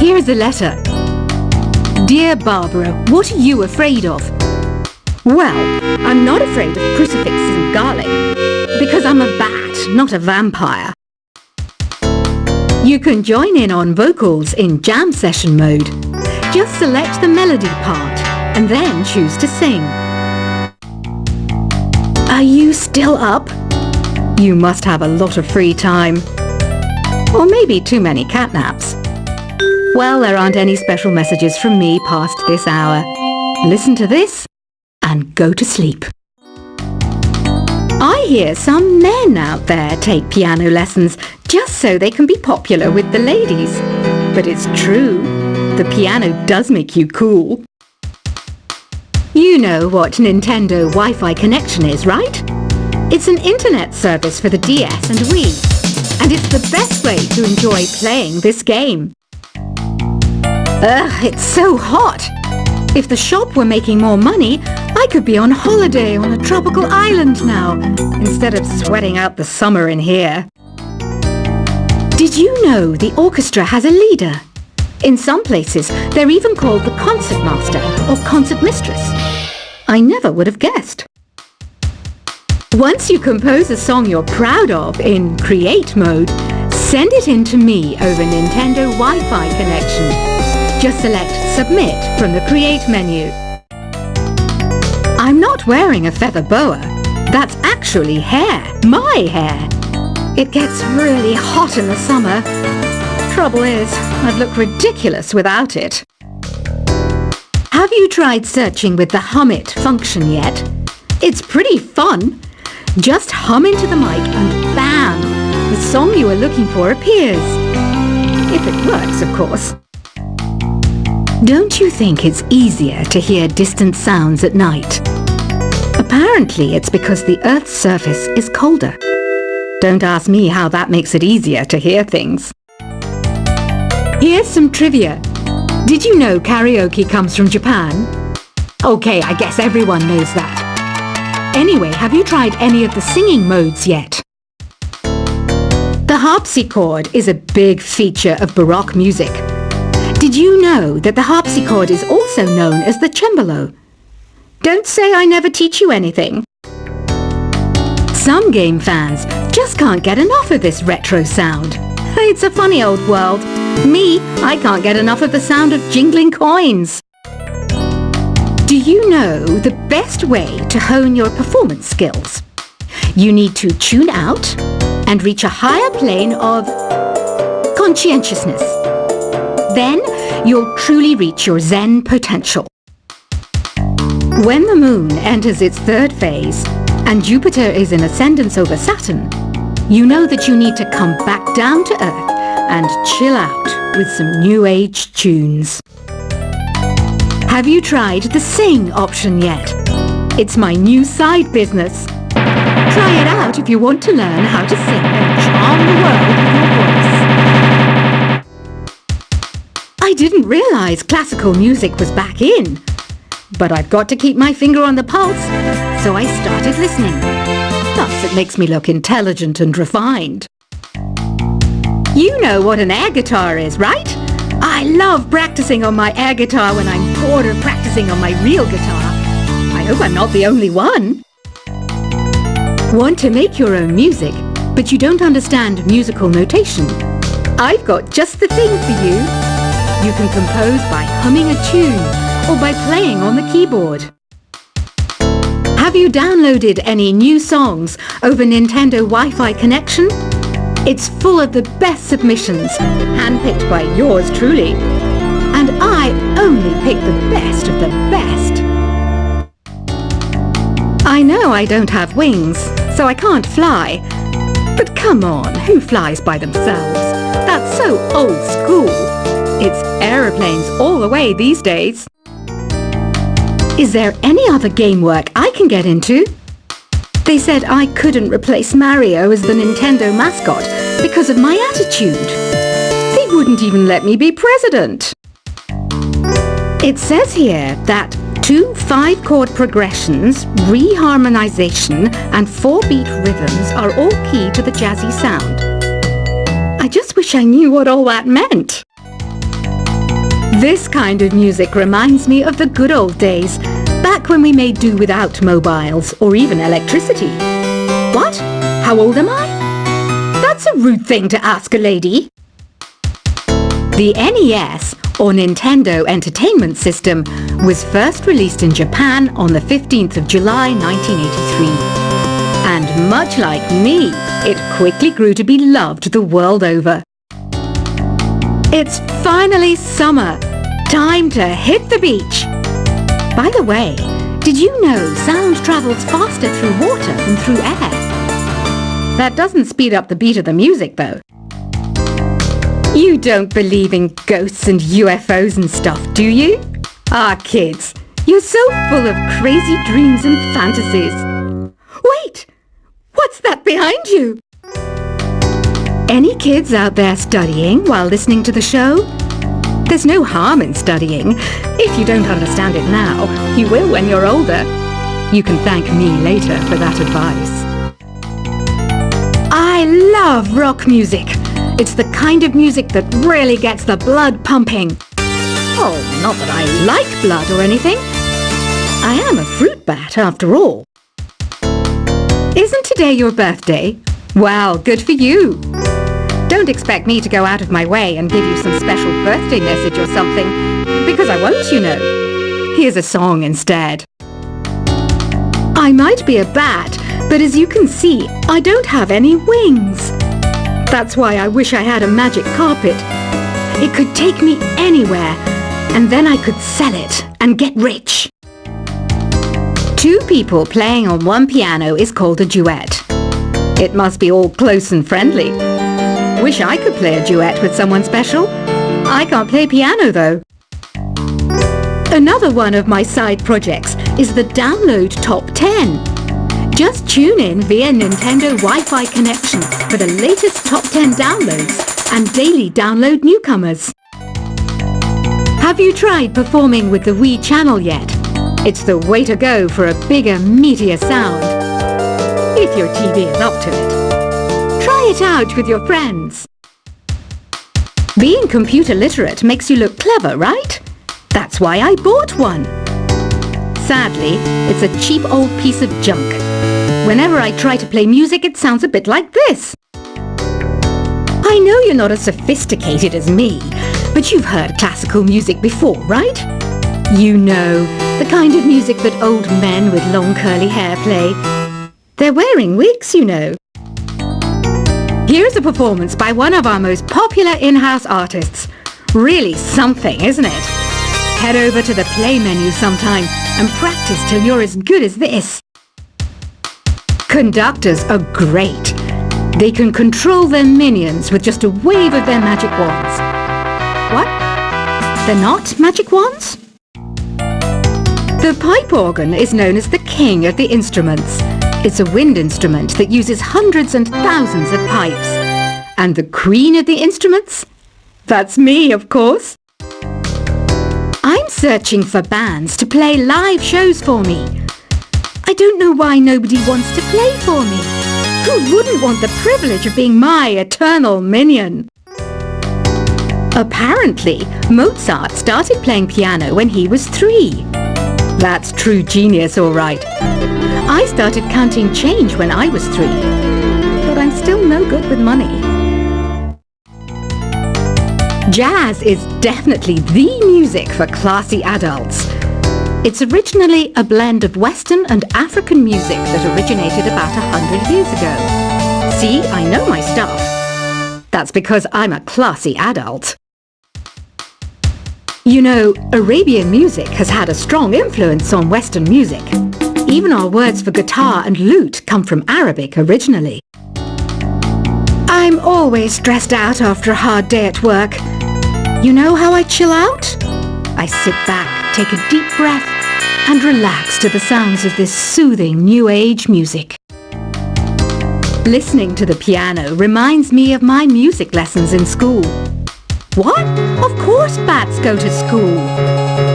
Here's a letter. Dear Barbara, what are you afraid of? Well, I'm not afraid of crucifixes and garlic, because I'm a bat, not a vampire. You can join in on vocals in jam session mode. Just select the melody part and then choose to sing. Are you still up? You must have a lot of free time. Or maybe too many catnaps. Well, there aren't any special messages from me past this hour. Listen to this and go to sleep. I hear some men out there take piano lessons just so they can be popular with the ladies. But it's true, the piano does make you cool. You know what Nintendo Wi-Fi connection is, right? It's an internet service for the DS and Wii, and it's the best way to enjoy playing this game. Ugh, it's so hot! If the shop were making more money, I could be on holiday on a tropical island now, instead of sweating out the summer in here. Did you know the orchestra has a leader? In some places, they're even called the concertmaster or concertmistress. I never would have guessed. Once you compose a song you're proud of in Create mode, send it in to me over Nintendo Wi-Fi connection. Just select Submit from the Create menu. I'm not wearing a feather boa. That's actually hair, my hair. It gets really hot in the summer. Trouble is, I'd look ridiculous without it. Have you tried searching with the Hum It function yet? It's pretty fun. Just hum into the mic and bam! The song you are looking for appears. If it works, of course. Don't you think it's easier to hear distant sounds at night? Apparently it's because the Earth's surface is colder. Don't ask me how that makes it easier to hear things. Here's some trivia. Did you know karaoke comes from Japan? Okay, I guess everyone knows that. Anyway, have you tried any of the singing modes yet? The harpsichord is a big feature of Baroque music. Did you know that the harpsichord is also known as the cembalo? Don't say I never teach you anything. Some game fans just can't get enough of this retro sound. It's a funny old world. Me, I can't get enough of the sound of jingling coins. Do you know the best way to hone your performance skills? You need to tune out and reach a higher plane of conscientiousness. Then you'll truly reach your Zen potential. When the moon enters its third phase and Jupiter is in ascendance over Saturn, you know that you need to come back down to Earth and chill out with some new age tunes. Have you tried the Sing option yet? It's my new side business. Try it out if you want to learn how to sing and charm the world with your voice. I didn't realize classical music was back in. But I've got to keep my finger on the pulse, so I started listening. Thus, it makes me look intelligent and refined. You know what an air guitar is, right? I love practicing on my air guitar when I'm bored of practicing on my real guitar. I hope I'm not the only one. Want to make your own music, but you don't understand musical notation? I've got just the thing for you. You can compose by humming a tune or by playing on the keyboard. Have you downloaded any new songs over Nintendo Wi-Fi connection? It's full of the best submissions, handpicked by yours truly. And I only pick the best of the best. I know I don't have wings, so I can't fly. But come on, who flies by themselves? That's so old school. It's aeroplanes all the way these days. Is there any other game work I can get into? They said I couldn't replace Mario as the Nintendo mascot because of my attitude. They wouldn't even let me be president. It says here that 2 5-chord progressions, reharmonization, and 4-beat rhythms are all key to the jazzy sound. I just wish I knew what all that meant. This kind of music reminds me of the good old days, back when we made do without mobiles or even electricity. What? How old am I? That's a rude thing to ask a lady. The NES, or Nintendo Entertainment System, was first released in Japan on the 15th of July 1983. And much like me, it quickly grew to be loved the world over. It's finally summer. Time to hit the beach. By the way, did you know sound travels faster through water than through air? That doesn't speed up the beat of the music, though. You don't believe in ghosts and UFOs and stuff, do you? Ah, kids, you're so full of crazy dreams and fantasies. Wait! What's that behind you? Any kids out there studying while listening to the show? There's no harm in studying. If you don't understand it now, you will when you're older. You can thank me later for that advice. I love rock music. It's the kind of music that really gets the blood pumping. Oh, not that I like blood or anything. I am a fruit bat after all. Isn't today your birthday? Well, good for you. Don't expect me to go out of my way and give you some special birthday message or something, because I won't, you know. Here's a song instead. I might be a bat, but as you can see, I don't have any wings. That's why I wish I had a magic carpet. It could take me anywhere, and then I could sell it and get rich. Two people playing on one piano is called a duet. It must be all close and friendly. Wish I could play a duet with someone special. I can't play piano though. Another one of my side projects is the Download Top 10. Just tune in via Nintendo Wi-Fi connection for the latest top 10 downloads and daily download newcomers. Have you tried performing with the Wii channel yet? It's the way to go for a bigger, meatier sound. If your TV is up to it. Try it out with your friends. Being computer literate makes you look clever, right? That's why I bought one. Sadly, it's a cheap old piece of junk. Whenever I try to play music, it sounds a bit like this. I know you're not as sophisticated as me, but you've heard classical music before, right? You know, the kind of music that old men with long curly hair play. They're wearing wigs, you know. Here's a performance by one of our most popular in-house artists. Really something, isn't it? Head over to the play menu sometime and practice till you're as good as this. Conductors are great. They can control their minions with just a wave of their magic wands. What? They're not magic wands? The pipe organ is known as the king of the instruments. It's a wind instrument that uses hundreds and thousands of pipes. And the queen of the instruments? That's me, of course. I'm searching for bands to play live shows for me. I don't know why nobody wants to play for me. Who wouldn't want the privilege of being my eternal minion? Apparently, Mozart started playing piano when he was 3. That's true genius, all right. I started counting change when I was 3, but I'm still no good with money. Jazz is definitely the music for classy adults. It's originally a blend of Western and African music that originated about 100 years ago. See, I know my stuff. That's because I'm a classy adult. You know, Arabian music has had a strong influence on Western music. Even our words for guitar and lute come from Arabic originally. I'm always stressed out after a hard day at work. You know how I chill out? I sit back, take a deep breath, and relax to the sounds of this soothing new age music. Listening to the piano reminds me of my music lessons in school. What? Of course bats go to school.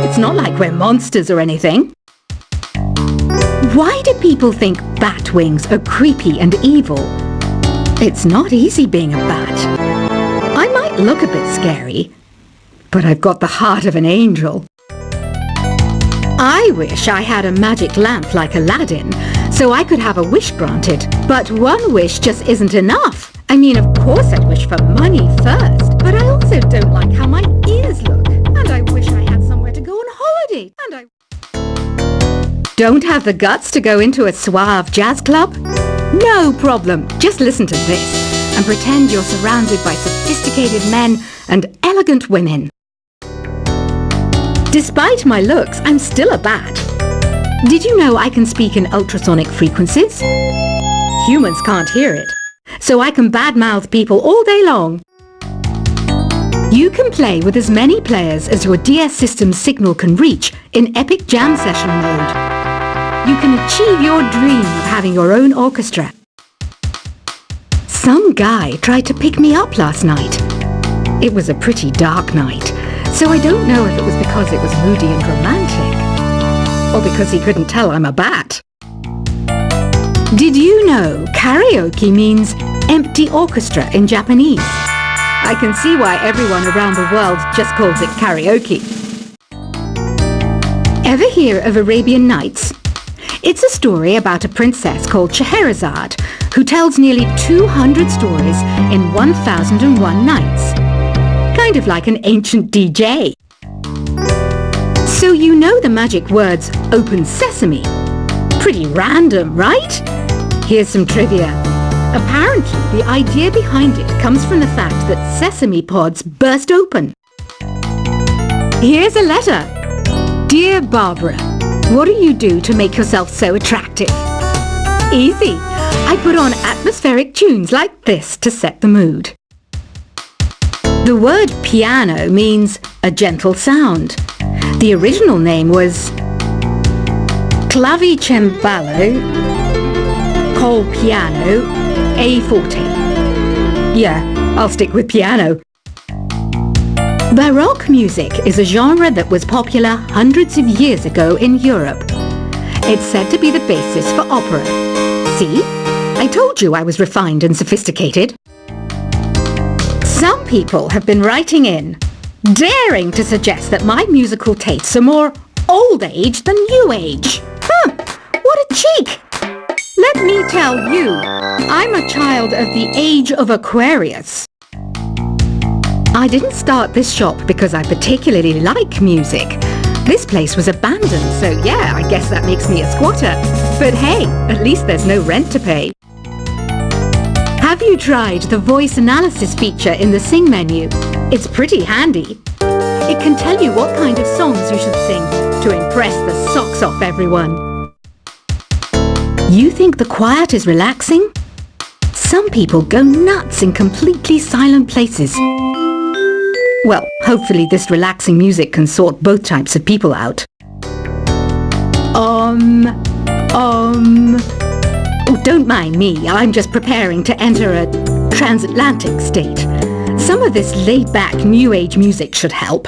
It's not like we're monsters or anything. Why do people think bat wings are creepy and evil? It's not easy being a bat. I might look a bit scary, but I've got the heart of an angel. I wish I had a magic lamp like Aladdin, so I could have a wish granted. But one wish just isn't enough. I mean, of course I'd wish for money first, but I also don't like how my ears look. And I wish I had somewhere to go on holiday. And I don't have the guts to go into a suave jazz club? No problem. Just listen to this and pretend you're surrounded by sophisticated men and elegant women. Despite my looks, I'm still a bat. Did you know I can speak in ultrasonic frequencies? Humans can't hear it, so I can badmouth people all day long. You can play with as many players as your DS system's signal can reach in Epic Jam Session mode. You can achieve your dream of having your own orchestra. Some guy tried to pick me up last night. It was a pretty dark night, so I don't know if it was because it was moody and romantic, or because he couldn't tell I'm a bat. Did you know karaoke means empty orchestra in Japanese? I can see why everyone around the world just calls it karaoke. Ever hear of Arabian Nights? It's a story about a princess called Scheherazade who tells nearly 200 stories in 1001 nights. Kind of like an ancient DJ. So you know the magic words "Open Sesame"? Pretty random, right? Here's some trivia. Apparently, the idea behind it comes from the fact that sesame pods burst open. Here's a letter. Dear Barbara, what do you do to make yourself so attractive? Easy. I put on atmospheric tunes like this to set the mood. The word piano means a gentle sound. The original name was clavicembalo col piano a forte. Yeah, I'll stick with piano. Baroque music is a genre that was popular hundreds of years ago in Europe. It's said to be the basis for opera. See? I told you I was refined and sophisticated. Some people have been writing in, daring to suggest that my musical tastes are more old age than new age. What a cheek! Let me tell you, I'm a child of the age of Aquarius. I didn't start this shop because I particularly like music. This place was abandoned, so yeah, I guess that makes me a squatter. But hey, at least there's no rent to pay. Have you tried the voice analysis feature in the Sing menu? It's pretty handy. It can tell you what kind of songs you should sing to impress the socks off everyone. You think the quiet is relaxing? Some people go nuts in completely silent places. Well, hopefully this relaxing music can sort both types of people out. Oh, don't mind me. I'm just preparing to enter a transatlantic state. Some of this laid-back New Age music should help.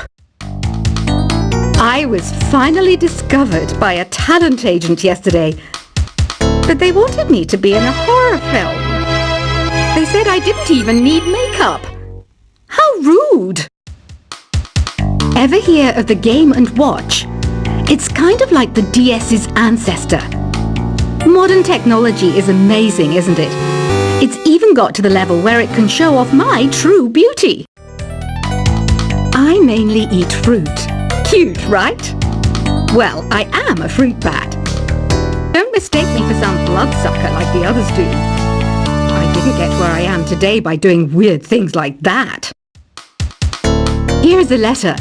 I was finally discovered by a talent agent yesterday, but they wanted me to be in a horror film. They said I didn't even need makeup. How rude! Ever hear of the Game & Watch? It's kind of like the DS's ancestor. Modern technology is amazing, isn't it? It's even got to the level where it can show off my true beauty. I mainly eat fruit. Cute, right? Well, I am a fruit bat. Don't mistake me for some bloodsucker like the others do. I didn't get where I am today by doing weird things like that. Here's a letter.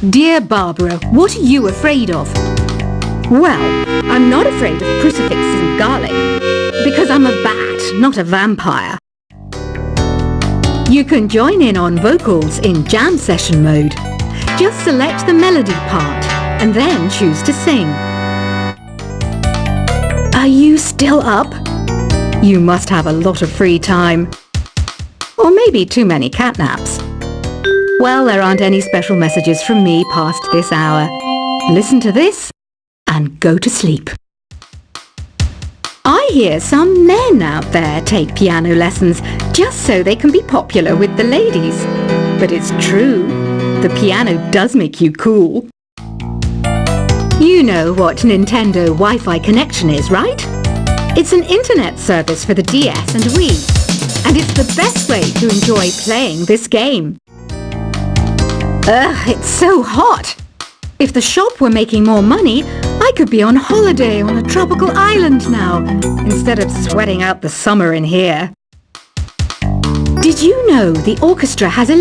Dear Barbara, what are you afraid of? Well, I'm not afraid of crucifixes and garlic, because I'm a bat, not a vampire. You can join in on vocals in jam session mode. Just select the melody part and then choose to sing. Are you still up? You must have a lot of free time. Or maybe too many catnaps. Well, there aren't any special messages from me past this hour. Listen to this and go to sleep. I hear some men out there take piano lessons just so they can be popular with the ladies. But it's true. The piano does make you cool. You know what Nintendo Wi-Fi connection is, right? It's an internet service for the DS and Wii, and it's the best way to enjoy playing this game. Ugh, it's so hot! If the shop were making more money, I could be on holiday on a tropical island now, instead of sweating out the summer in here. Did you know the orchestra has a